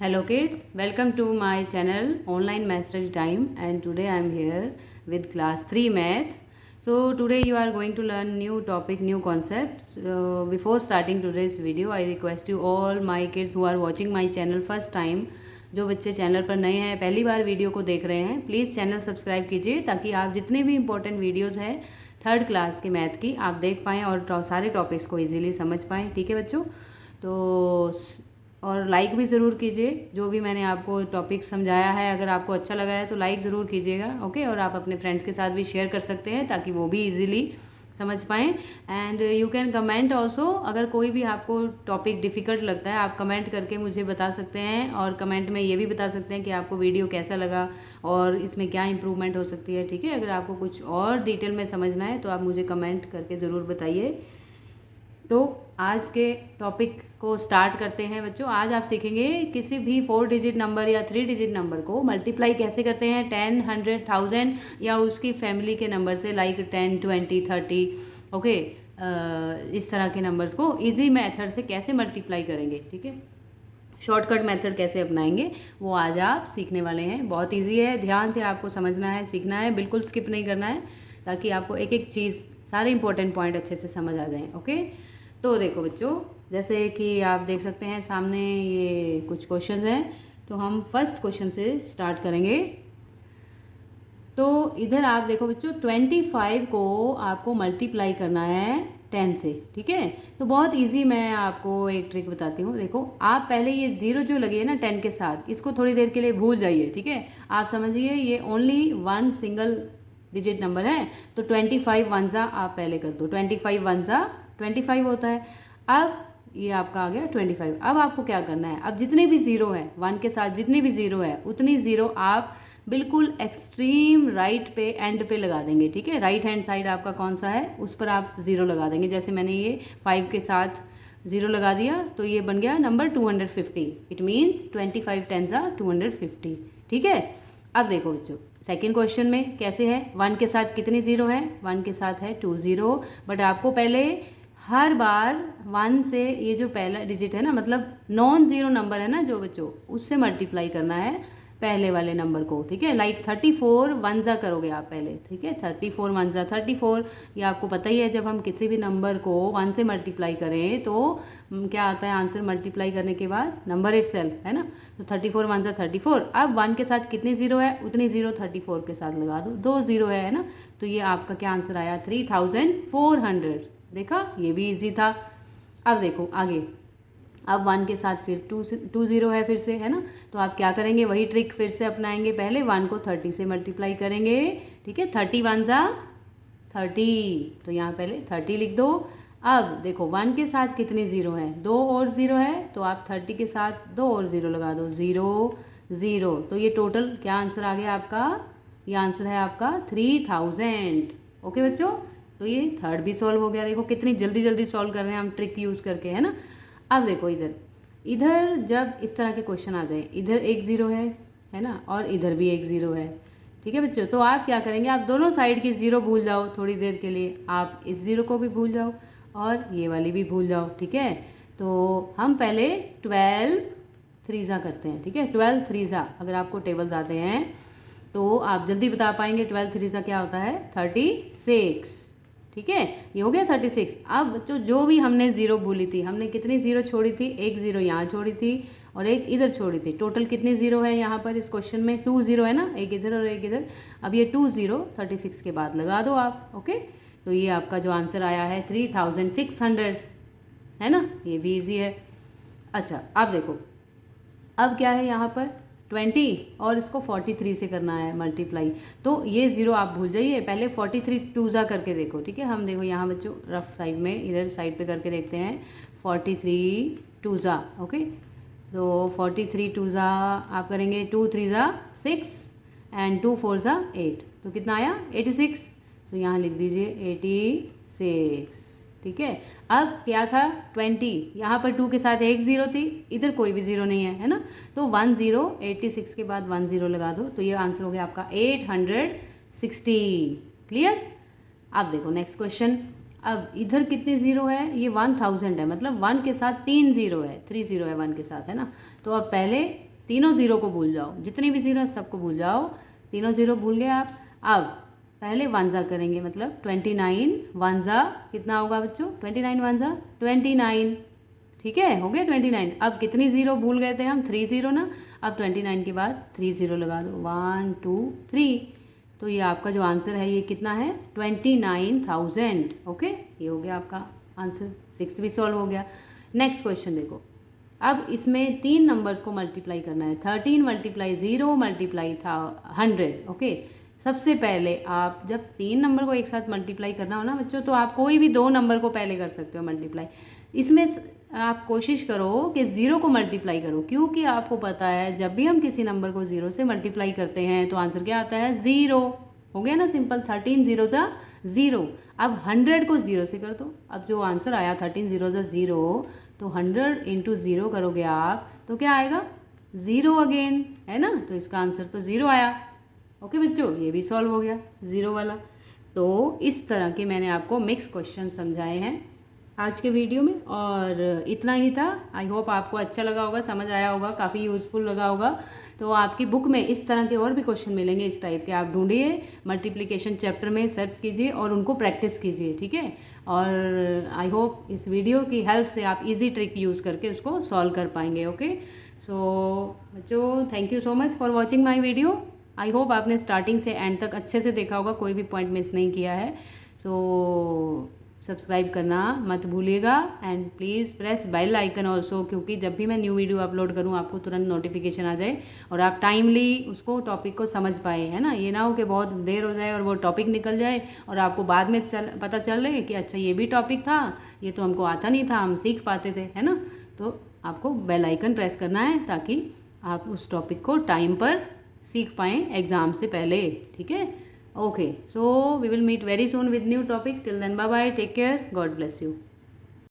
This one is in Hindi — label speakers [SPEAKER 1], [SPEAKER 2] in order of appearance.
[SPEAKER 1] Hello kids, welcome to my channel Online Mastery Time, and today I am here with class 3 math. So today you are going to learn new topic, new concept. So before starting today's video, I request you all my kids who are watching my channel first time, जो बच्चे चैनल पर नए हैं, पहली बार वीडियो को देख रहे हैं, प्लीज़ चैनल सब्सक्राइब कीजिए ताकि आप जितने भी इंपॉर्टेंट वीडियोज़ हैं थर्ड क्लास के मैथ की आप देख पाएँ और सारे टॉपिक्स को ईजिली समझ पाएँ। ठीक है बच्चों, तो और लाइक भी ज़रूर कीजिए। जो भी मैंने आपको टॉपिक समझाया है, अगर आपको अच्छा लगा है तो लाइक ज़रूर कीजिएगा। ओके, और आप अपने फ्रेंड्स के साथ भी शेयर कर सकते हैं ताकि वो भी इजीली समझ पाएँ। And you can comment also, अगर कोई भी आपको टॉपिक डिफ़िकल्ट लगता है आप कमेंट करके मुझे बता सकते हैं, और कमेंट में ये भी बता सकते हैं कि आपको वीडियो कैसा लगा और इसमें क्या इम्प्रूवमेंट हो सकती है। ठीक है, अगर आपको कुछ और डिटेल में समझना है तो आप मुझे कमेंट करके ज़रूर बताइए। तो आज के टॉपिक को स्टार्ट करते हैं बच्चों। आज आप सीखेंगे किसी भी 4 डिजिट नंबर या 3 डिजिट नंबर को मल्टीप्लाई कैसे करते हैं 10, 100, 1000 या उसकी फैमिली के नंबर से, लाइक 10, 20, 30। ओके, इस तरह के नंबर्स को इजी मेथड से कैसे मल्टीप्लाई करेंगे। ठीक है, शॉर्टकट मेथड कैसे अपनाएंगे वो आज आप सीखने वाले हैं। बहुत इजी है, ध्यान से आपको समझना है, सीखना है, बिल्कुल स्किप नहीं करना है ताकि आपको एक एक चीज़, सारे इंपॉर्टेंट पॉइंट अच्छे से समझ आ जाएं। ओके, तो देखो बच्चों, जैसे कि आप देख सकते हैं सामने ये कुछ क्वेश्चंस हैं, तो हम फर्स्ट क्वेश्चन से स्टार्ट करेंगे। तो इधर आप देखो बच्चों, 25 को आपको मल्टीप्लाई करना है 10 से। ठीक है, तो बहुत इजी, मैं आपको एक ट्रिक बताती हूँ। देखो, आप पहले ये ज़ीरो जो लगी है ना 10 के साथ, इसको थोड़ी देर के लिए भूल जाइए। ठीक है, आप समझिए ये only one single digit number है, तो 25 वन ज़ा आप पहले कर दो। 25 वन ज़ा 25 होता है। अब ये आपका आ गया 25। अब आपको क्या करना है, अब जितने भी ज़ीरो है वन के साथ, जितने भी ज़ीरो है उतनी ज़ीरो आप बिल्कुल एक्सट्रीम राइट पे, एंड पे लगा देंगे। ठीक है, राइट हैंड साइड आपका कौन सा है उस पर आप ज़ीरो लगा देंगे। जैसे मैंने ये 5 के साथ ज़ीरो लगा दिया तो ये बन गया नंबर 250। इट मीन्स 25 10 ज़ा 250। ठीक है, अब देखो बच्चों, सेकेंड क्वेश्चन में कैसे है, वन के साथ कितनी ज़ीरो है, वन के साथ है 2 ज़ीरो। बट आपको पहले हर बार वन से, ये जो पहला डिजिट है ना, मतलब नॉन ज़ीरो नंबर है ना जो बच्चों, उससे मल्टीप्लाई करना है पहले वाले नंबर को। ठीक है, लाइक 34 वन ज़ा करोगे आप पहले। ठीक है, 34 वन ज़ा 34, ये आपको पता ही है, जब हम किसी भी नंबर को वन से मल्टीप्लाई करें तो क्या आता है आंसर मल्टीप्लाई करने के बाद, नंबर इटसेल्फ, है ना। तो 34 वन ज़ा 34। अब वन के साथ कितनी ज़ीरो है उतनी ज़ीरो 34 के साथ लगा दो, 2 ज़ीरो है ना, तो ये आपका क्या आंसर आया 3400। देखा, ये भी इजी था। अब देखो आगे, अब वन के साथ फिर टू ज़ीरो है फिर से, है ना, तो आप क्या करेंगे, वही ट्रिक फिर से अपनाएंगे। पहले वन को 30 से मल्टीप्लाई करेंगे। ठीक है, 30 वन ज़ा 30, तो यहाँ पहले 30 लिख दो। अब देखो वन के साथ कितनी ज़ीरो है, 2 और ज़ीरो है, तो आप 30 के साथ 2 और ज़ीरो लगा दो, 0 0। तो ये टोटल क्या आंसर आ गया आपका, ये आंसर है आपका 3000। ओके बच्चों, तो ये थर्ड भी सॉल्व हो गया। देखो कितनी जल्दी जल्दी सॉल्व कर रहे हैं हम ट्रिक यूज़ करके, है ना। अब देखो इधर, इधर जब इस तरह के क्वेश्चन आ जाए, इधर एक ज़ीरो है ना, और इधर भी एक ज़ीरो है। ठीक है बच्चों, तो आप क्या करेंगे, आप दोनों साइड की ज़ीरो भूल जाओ थोड़ी देर के लिए, आप इस ज़ीरो को भी भूल जाओ और ये वाली भी भूल जाओ। ठीक है, तो हम पहले 12 थ्रीज़ा करते हैं। ठीक है, 12 थ्रीज़ा, अगर आपको टेबल्स आते हैं तो आप जल्दी बता पाएंगे। 12 थ्रीज़ा क्या होता है 36। ठीक है, ये हो गया 36। अब बच्चों, जो भी हमने ज़ीरो भूली थी, हमने कितनी ज़ीरो छोड़ी थी, एक ज़ीरो यहाँ छोड़ी थी और एक इधर छोड़ी थी। टोटल कितनी ज़ीरो है यहाँ पर इस क्वेश्चन में, 2 ज़ीरो है ना, एक इधर और एक इधर। अब ये 2 ज़ीरो 36 के बाद लगा दो आप। ओके, तो ये आपका जो आंसर आया है 3600, है ना, ये भी ईजी है। अच्छा, अब देखो, अब क्या है यहाँ पर 20 और इसको 43 से करना है मल्टीप्लाई, तो ये ज़ीरो आप भूल जाइए, पहले 43 टू ज़ा करके देखो। ठीक है, हम देखो यहाँ बच्चों रफ साइड में इधर साइड पे करके देखते हैं, 43 टू ज़ा। ओके, तो 43 टू ज़ा आप करेंगे, 2 3 ज़ा 6 एंड 2 4 ज़ा 8, तो कितना आया 86। तो यहाँ लिख दीजिए 86। ठीक है, अब क्या था 20, यहाँ पर 2 के साथ एक ज़ीरो थी, इधर कोई भी ज़ीरो नहीं है ना, तो 1 0, 86 के बाद 1 0 लगा दो, तो ये आंसर हो गया आपका 860। क्लियर। अब देखो नेक्स्ट क्वेश्चन, अब इधर कितने ज़ीरो है, ये 1000 है, मतलब 1 के साथ 3 ज़ीरो है, 3 ज़ीरो है 1 के साथ, है ना। तो अब पहले तीनों ज़ीरो को भूल जाओ, जितने भी ज़ीरो है सबको भूल जाओ, तीनों ज़ीरो भूल गए आप। अब पहले वनज़ा करेंगे, मतलब 29 वनज़ा कितना होगा बच्चों, 29 वनज़ा 29, ठीक है, हो गया 29। अब कितनी ज़ीरो भूल गए थे हम, 3 ज़ीरो ना। अब 29 के बाद 3 ज़ीरो लगा दो, 1 2 3, तो ये आपका जो आंसर है ये कितना है, 29,000। ओके, ये हो गया आपका आंसर, 6 भी सॉल्व हो गया। नेक्स्ट क्वेश्चन देखो, अब इसमें 3 नंबर्स को मल्टीप्लाई करना है, 13 मल्टीप्लाई 0 मल्टीप्लाई था 100। ओके, सबसे पहले आप जब 3 नंबर को एक साथ मल्टीप्लाई करना हो ना बच्चों, तो आप कोई भी 2 नंबर को पहले कर सकते हो मल्टीप्लाई। इसमें आप कोशिश करो कि ज़ीरो को मल्टीप्लाई करो, क्योंकि आपको पता है जब भी हम किसी नंबर को ज़ीरो से मल्टीप्लाई करते हैं तो आंसर क्या आता है, ज़ीरो। हो गया ना सिंपल, 13 ज़ीरो ज़ा ज़ीरो। अब 100 को ज़ीरो से कर दो, अब जो आंसर आया 13 ज़ीरो ज़ा ज़ीरो, तो 100 इंटू ज़ीरो करोगे आप तो क्या आएगा, ज़ीरो अगेन, है ना। तो इसका आंसर तो ज़ीरो आया। ओके बच्चों, ये भी सॉल्व हो गया ज़ीरो वाला। तो इस तरह के मैंने आपको मिक्स क्वेश्चन समझाए हैं आज के वीडियो में, और इतना ही था। आई होप आपको अच्छा लगा होगा, समझ आया होगा, काफ़ी यूज़फुल लगा होगा। तो आपकी बुक में इस तरह के और भी क्वेश्चन मिलेंगे इस टाइप के, आप ढूंढिए, मल्टीप्लिकेशन चैप्टर में सर्च कीजिए और उनको प्रैक्टिस कीजिए, ठीक है। और आई होप इस वीडियो की हेल्प से आप इजी ट्रिक यूज़ करके उसको सॉल्व कर पाएंगे। ओके, सो बच्चों, thank you so much for watching my video. I hope आपने स्टार्टिंग से एंड तक अच्छे से देखा होगा, कोई भी पॉइंट मिस नहीं किया है। सो सब्सक्राइब करना मत भूलिएगा, and please press bell icon also, क्योंकि जब भी मैं न्यू वीडियो अपलोड करूँ आपको तुरंत नोटिफिकेशन आ जाए और आप टाइमली उसको टॉपिक को समझ पाए, है ना। ये ना हो कि बहुत देर हो जाए और वो टॉपिक निकल जाए और आपको बाद में पता चले कि अच्छा ये भी टॉपिक था, ये तो हमको आता नहीं था, हम सीख पाते थे, है ना। तो आपको बेल आइकन प्रेस करना है ताकि आप उस टॉपिक को टाइम पर सीख पाएँ एग्ज़ाम से पहले, ठीक है। Okay, so we will meet very soon with new topic. Till then, bye bye. Take care. God bless you.